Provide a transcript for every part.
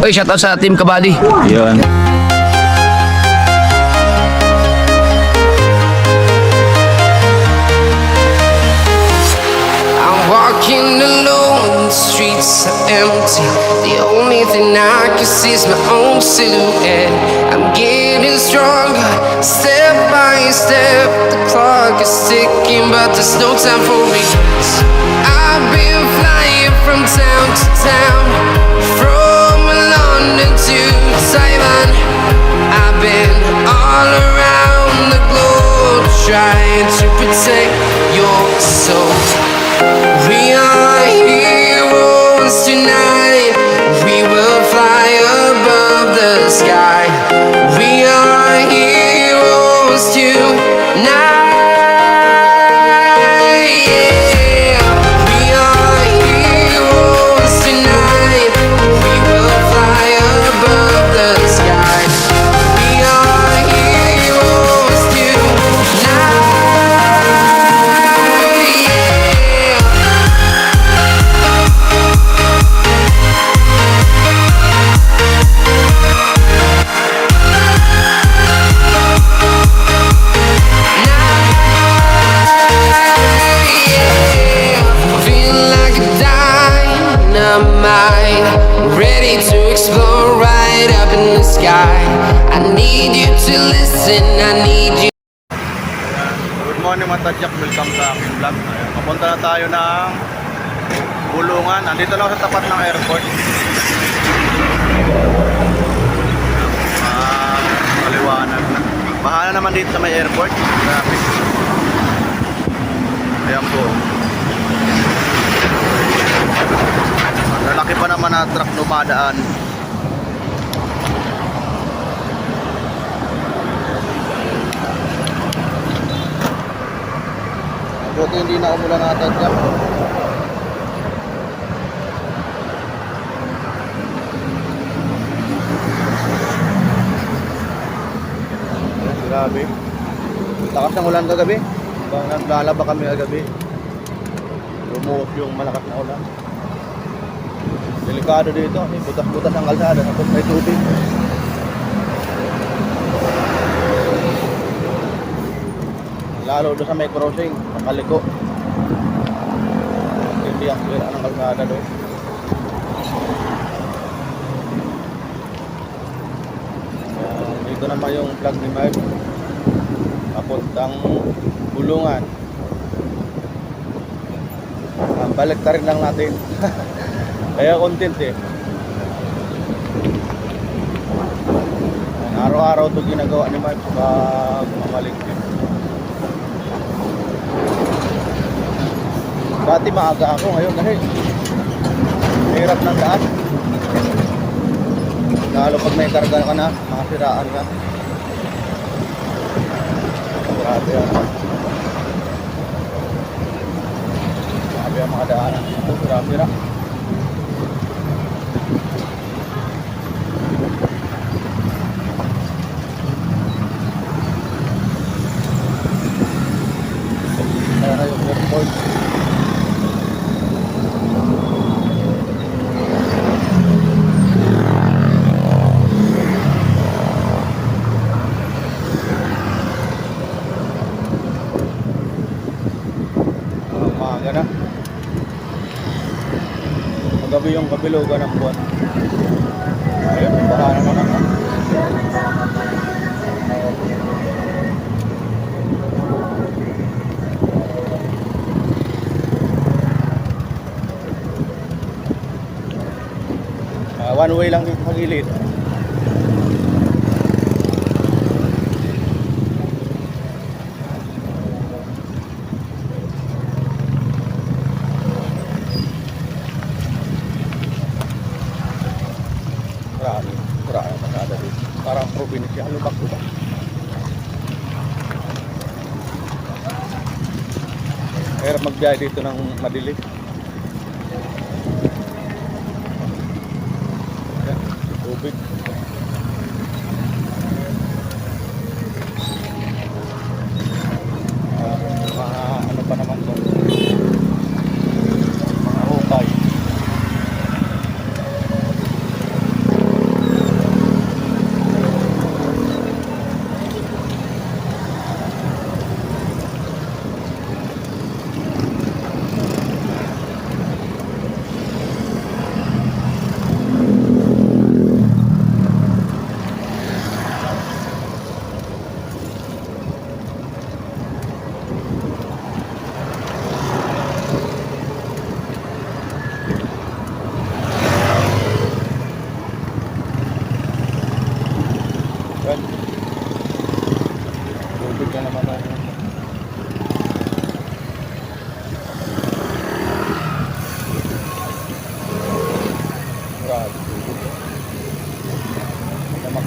Oy, shoutout sa Team Kabady. Yun. I'm walking alone, the streets are empty. The only thing I can see is my own silhouette. I'm getting stronger, step by step. The clock is ticking, but there's no time for regrets. I've been flying from town to town, from London to Taiwan. I've been all around the globe, trying to protect your soul. We are heroes tonight. We will fly above the sky. We are heroes tonight. Yeah. We are heroes tonight. We will fly above the sky. We are heroes tonight. Yeah. Feel like a dynamite, ready to explode right up in the sky. I need you to listen, I need you. Good morning mga tadyak, welcome sa aking vlog. Papunta na tayo ng Bulungan. Andito na ako sa tapat ng airport. Maliwanag na. Bahala naman dito sa may airport. Traffic. Ayan po. Lalaki pa naman na truck dumadaan. Buti hindi na umulan natin dyan. Grabe. Lakas ng ulan kagabi. Naglalaba kami kagabi. Lumuot yung malakas na ulan. Delikado dito. Butas-butas ang kalsada. Tapos may tubig. Lalo doon sa may crossing, sa Kaliko. Hindi ang sira ng kalsada doon. Dito naman yung vlog ni Mark. Papuntang Bulungan. Balik ta rin lang natin. Kaya content eh. Araw-araw ito ginagawa ni Mark pag mamalingkin. Dati maaga ako, ngayon kasi hirap ng daan. Lalo pag may karga ka na, makasiraan ka. Grabe yan. Grabe ang mga daanan dito, sira-sira. Kaya yung airport. Umaga na. Magabi yung kabilugan ng buwan. Ayun, baha na naman. One way lang dito sa gilid. Marami ang pasada dito. Parang probinsya, lubak-lubak. Hirap magbiyahe dito ng madilim. Tubig. Mga ano pa naman to, mga hukay.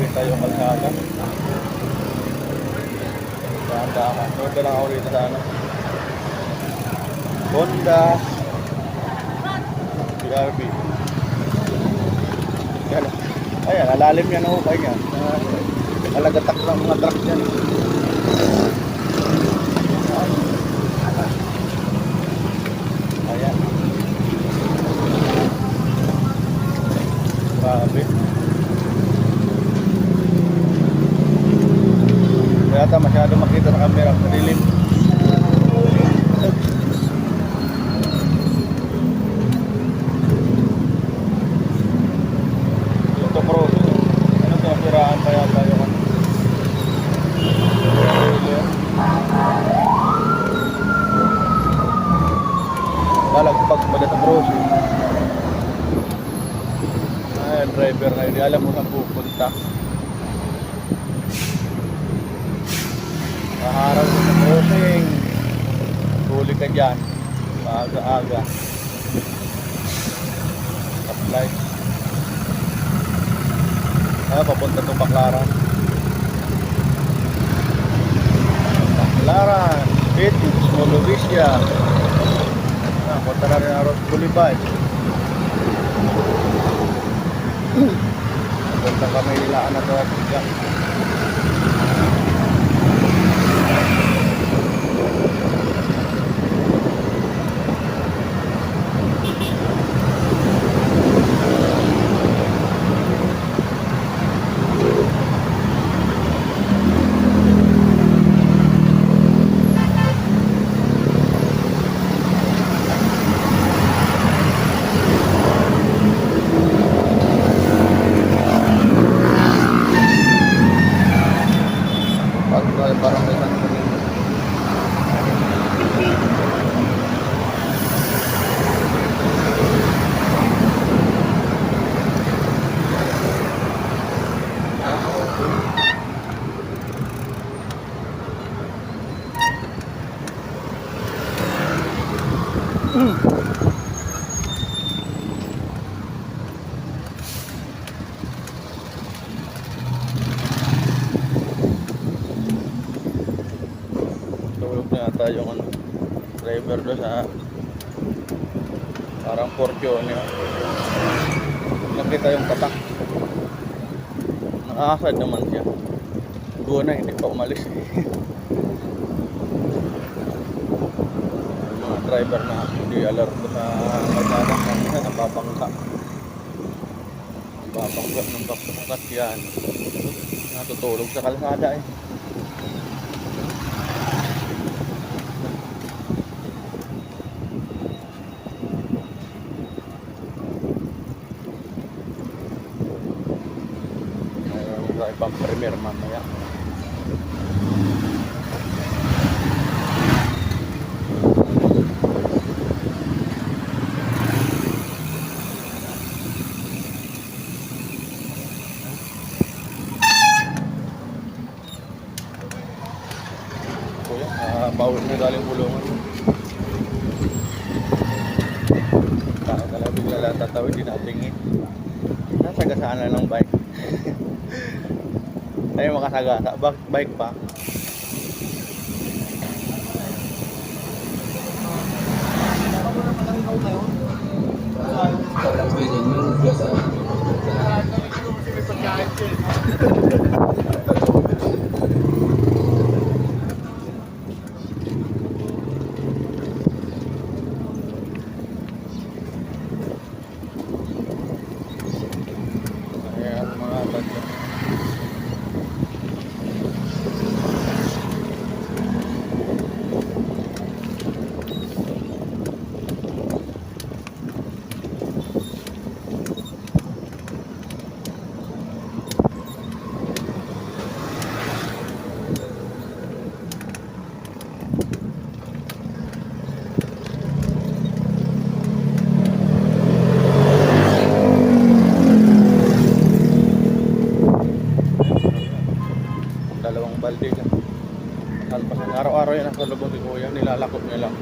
nakita yung kalsada. Dahan-dahan. Doon lang ako dito sa ano. Honda CRV. Yan. Ayan, alalim yan ang hukay niya. Alagatak ng mga truck yan. Ayan. Grabe. Kaya ata masyado makita sa camera. Madilim. Ito bro. Ano ito? Siraan pa yata yung ano. Balagpag pala sa bro. Ay, driver na hindi alam mo saan pupunta. Maharap sa crossing. Huli ka dyan. Maaga-aga. Apply. Papunta itong Baclaran. Baclaran. Betis, Molovisia. Punta na rin ang Road Boulevard. Punta kami nilaan na ito at bigyan. Parang may tanong kami. Tulog na ata yung ano, driver doon sa parang Fortune. Nakita yung tatak. Nakaasad naman siya. Guna, hindi pa umalis. Yung mga driver na hindi alerto sa kalsada kanina napapangka. Napapangka ng bakas yan. Natutulog sa kalsada eh. Ibang premier mamaya. Kuya, bawal na galing bulungan. Kaya talaga bigla lang tatawid, di natingin. Nasagasaan na ng bike. Tayo makasagasa, bike pa. Ayan mga tatlo. Dalawang balde lang. Salpasan. Araw-araw yan ang salubong ni Kuya. Nilalakot niya lang.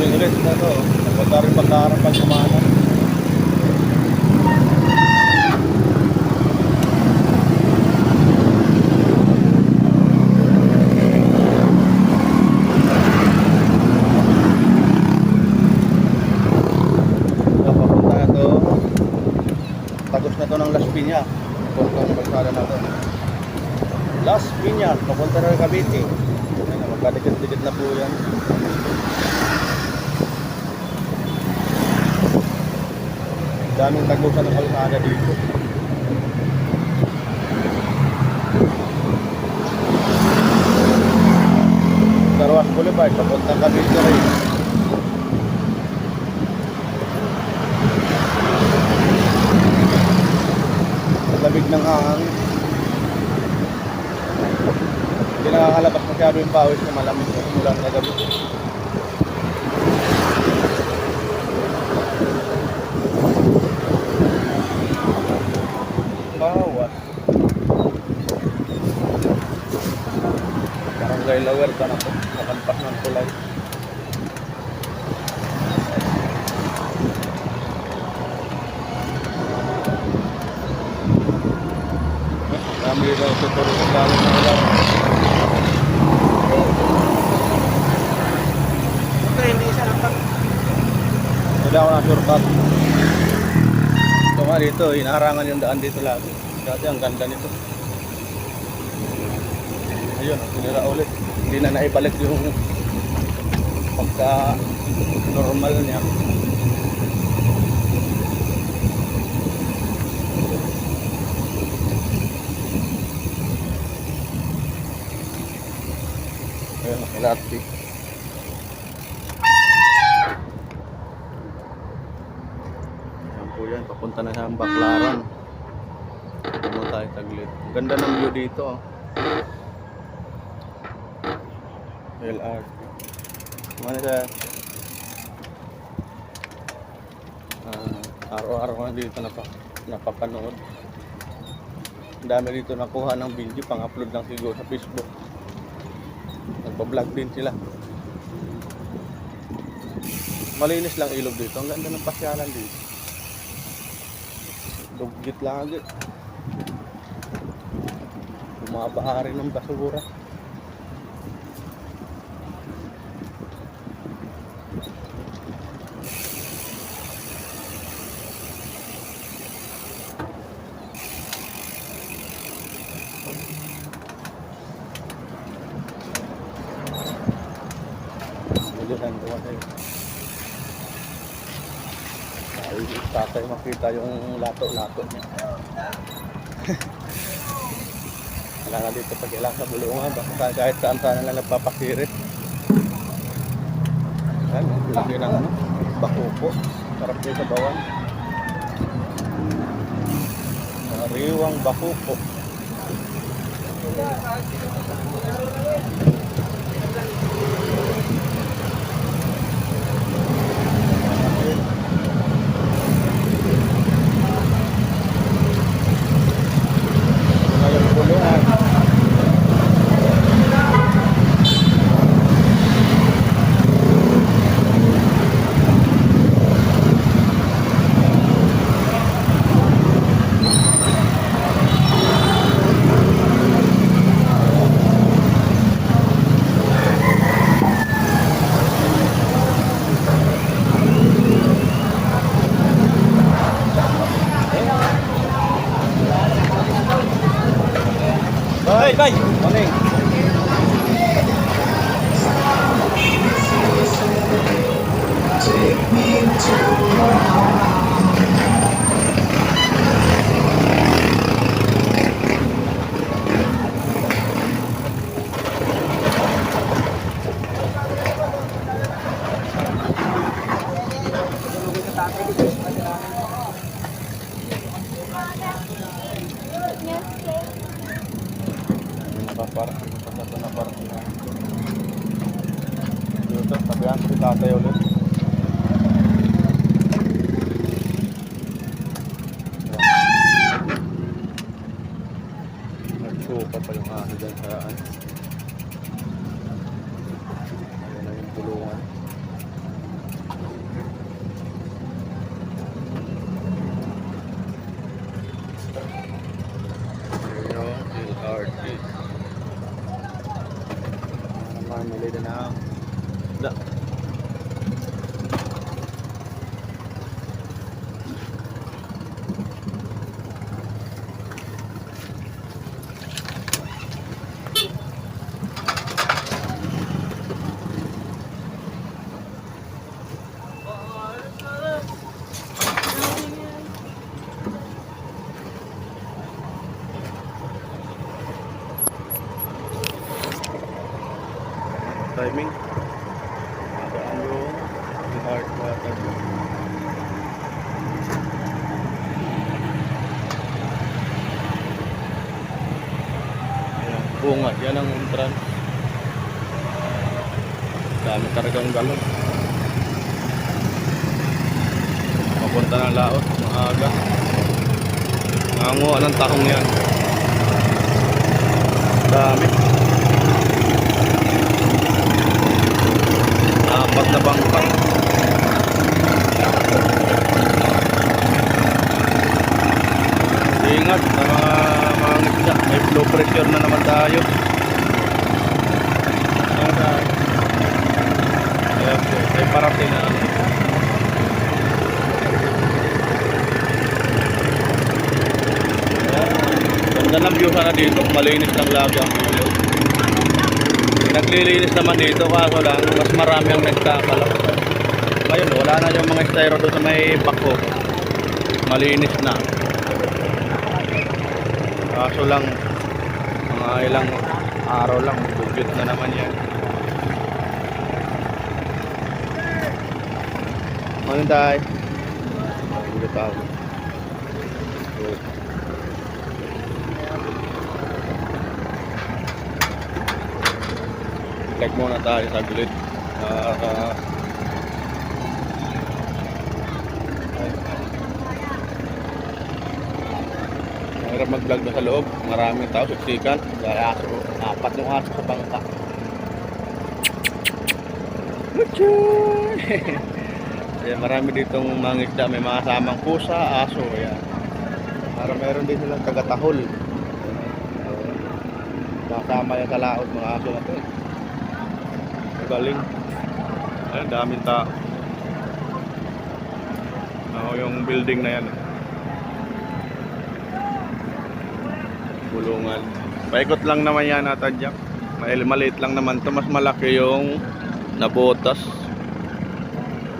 Doon ulit na to. Napunta rin pagkaharapan kumana. Papunta na to. Tagos na to ng Las Piñas. Papunta ng kalsada na to. Las Piñas, papunta na ng Cavite. Magkadikit-dikit na po yan. Daming tagusan ng kalsada dito. Darwas Boulevard, papunta Cavite rin. Lamig ng hangin. Hindi nakakalabas masyado yung pawis na malamig na umulan na gabi. Bawas. Barangay Lower ka na po. Nakampas ng tulay. Kami dito sa Toro sa lalo ng ulan. Hindi ako na shortcut. Ito nga dito, hinaharangan yung daan dito lagi. Dati ang ganda nito. Ayun, sinira ulit. Hindi na naibalik yung pagka normal niya. Ayun, nakilati. Ayan po yan, papunta na sa Baclaran. Pumunta tayo taglit. Ganda ng view dito. LRT. Mana sa araw-araw na dito napapanood. Ang dami dito nakuha ng video, pang-upload lang siguro sa Facebook. Nagpa-vlog din sila. Malinis lang ilog dito. Ang ganda ng pasyalan dito. Dugit lagi. Bumabaha rin ng basura. Diyan ko tayo. Ay, tatay makita yung lato-lato niya. Wala na dito pag ilang sa bulungan. Basta kahit saan-saan na nagpapakirit. Ayan, lagi ng bakupo. Sarap niya sa bawan. Sariwang bakupo. Bye! Morning! Take me to your heart. Dito, tabihan si tatay ulit. Nagsuka pa yung ahon dyan sa ayun na yung bulungan. Bunga, yan ang entrance. Dami kargang galon. Papunta ng laot, maaga. Nangunguha ng tahong yan. Dami. Apat na bangka. Ingat sa mga isda. May flow pressure na naman tayo. May parating na. Ganda ng view sana dito. Malinis ng laga. Naglilinis naman dito kaso lang mas marami ang nagkakala. Ngayon wala na yung mga styro doon sa may bako. Malinis na. Kaso lang mga ilang araw lang bugit na naman yan. Ano tayo? Bugit ako. Like muna tayo sa gilid. Mahirap mag-vlog na sa loob. Maraming tao, siksikan. Dahil aso, apat yung aso sa bangka. Ayan, marami ditong mga isda. May mga samang pusa, aso. Ayan. Para meron din silang tagatahol. Kasama yan sa laot mga aso na ito. Galing. Ayan, daming tao. Yung building na yan. Bulungan. Paikot lang naman yan ata dyan. Maliit lang naman to. Mas malaki yung nabotas.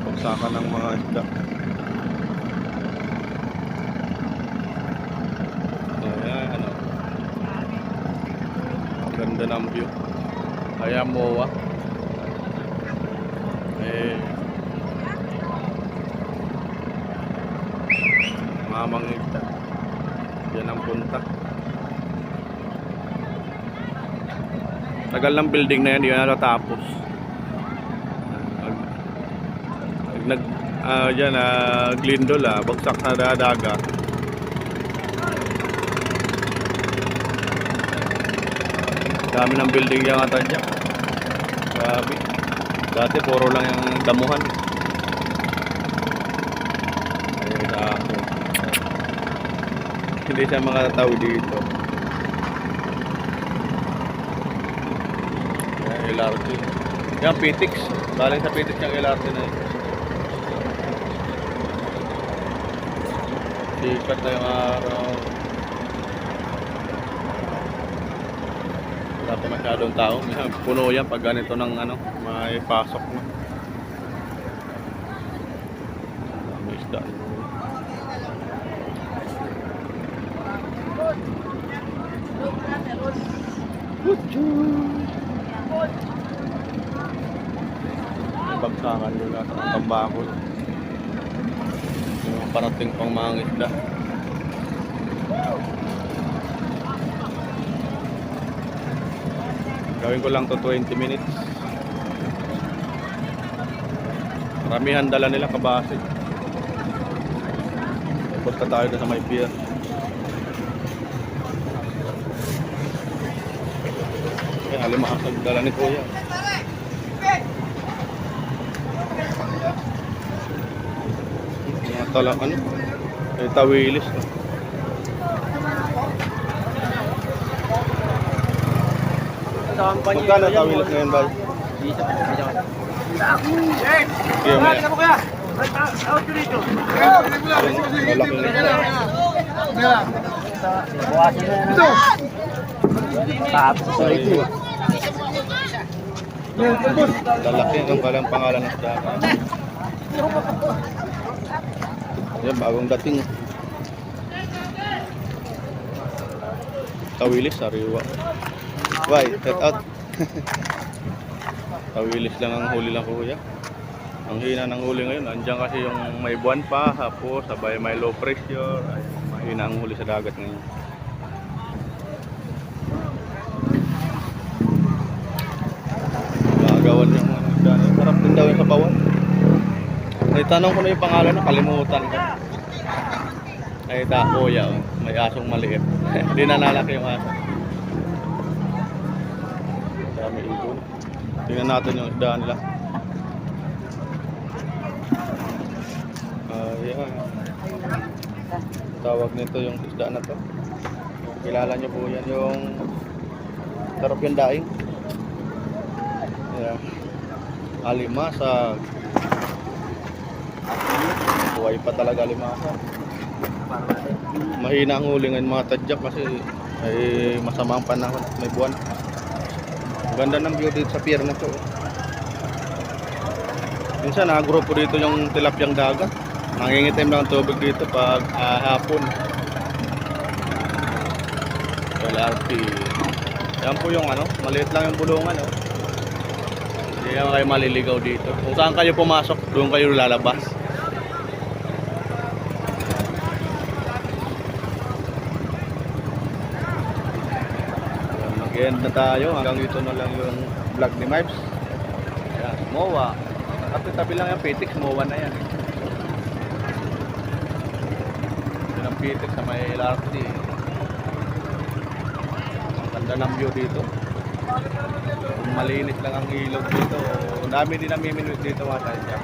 Pagsaka ng mga isda. Ayan, ano. Ganda ng view. Kaya MOA. Mamang isda. Yan ang punta. Tagal ng building na yan, hindi na natapos. Glindol bagsak na dadaga. Dami ng building yan ata dyan. Grabe. Dati puro lang yung damuhan. Hindi siya makatawid dito. Yan, LRT. Yan, PTX. Baling sa PTX yung LRT na yun. Sikat na yung araw. Wala pa masyadong tao. Puno yan pag ganito ng may pasok na. May isda. Bagsakan doon natin ang tambakol. Yung parating pang mga isda. Gawin ko lang to 20 minutes. Maramihan dala nila kabase. Punta tayo na sa may pier. Kaya alimakas ang dala ni Kuya. Mga talang tawilis. Magkano tawilis ngayon ba? Lalaki ang palang pangalan ng isda. Yan, bagong dating. Tawilis, sariwa. Why? Set out. Tawilis lang ang huli lang Kuya. Ang hina ng huli ngayon. Andiyan kasi yung may buwan pa, hapos, sabay may low pressure. Ay, mahina ang huli sa dagat ngayon. bawal. Ay, tanong ko na yung pangalan, nakalimutan ko. Ay, kuya, oh. May asong maliit. Hindi na lalaki yung aso. Dami ibon. Tingnan natin yung isda nila. Ayan. Tawag nito yung isda na to. Kilala nyo po yan yung sarap yung daing. Ayan. Alimasag. Buhay pa talaga alimasag. Mahina ang huli ngayon mga tadyak kasi ay masama ang panahon at may buwan. Ganda ng view dito sa pier na to. Minsan nakagrupo dito yung tilapyang dagat. Nangingitim lang ang tubig dito pag hapon. LRT. Yan po yung ano, maliit lang yung bulungan. Oh. Hindi naman kayo maliligaw dito. Kung saan kayo pumasok, doon kayo lalabas. Mag-end na tayo. Hanggang dito na lang yung vlog ni Mipes. Yan, MOA. Tabi lang yung Pitix, MOA na yan. Yun ang Pitix sa may LRT. Ganda ng view dito. Malinis lang ang ilog dito. Ang dami din namiminuit dito mga tayo.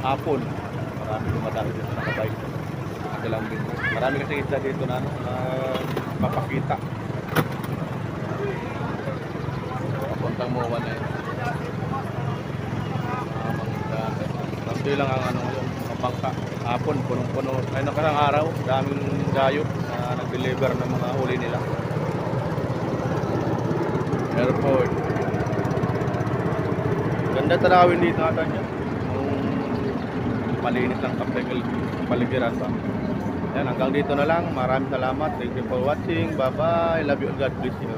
Hapon. Marami dumadami dito nakabike. Dalang din. Marami kasi isda dito na mapakita. Papuntang MOA na yun. Kasi lang ang ano yung mapangka. Hapon, punong-puno. Ay nakarang araw, daming gayot na nag-deliver ng mga huli nila. Airport. Ganda tanawin dito ata niya. Malinis lang kapaligiran pa. Yan, hanggang dito na lang. Maraming salamat. Thank you for watching. Bye bye. Love you. God bless you.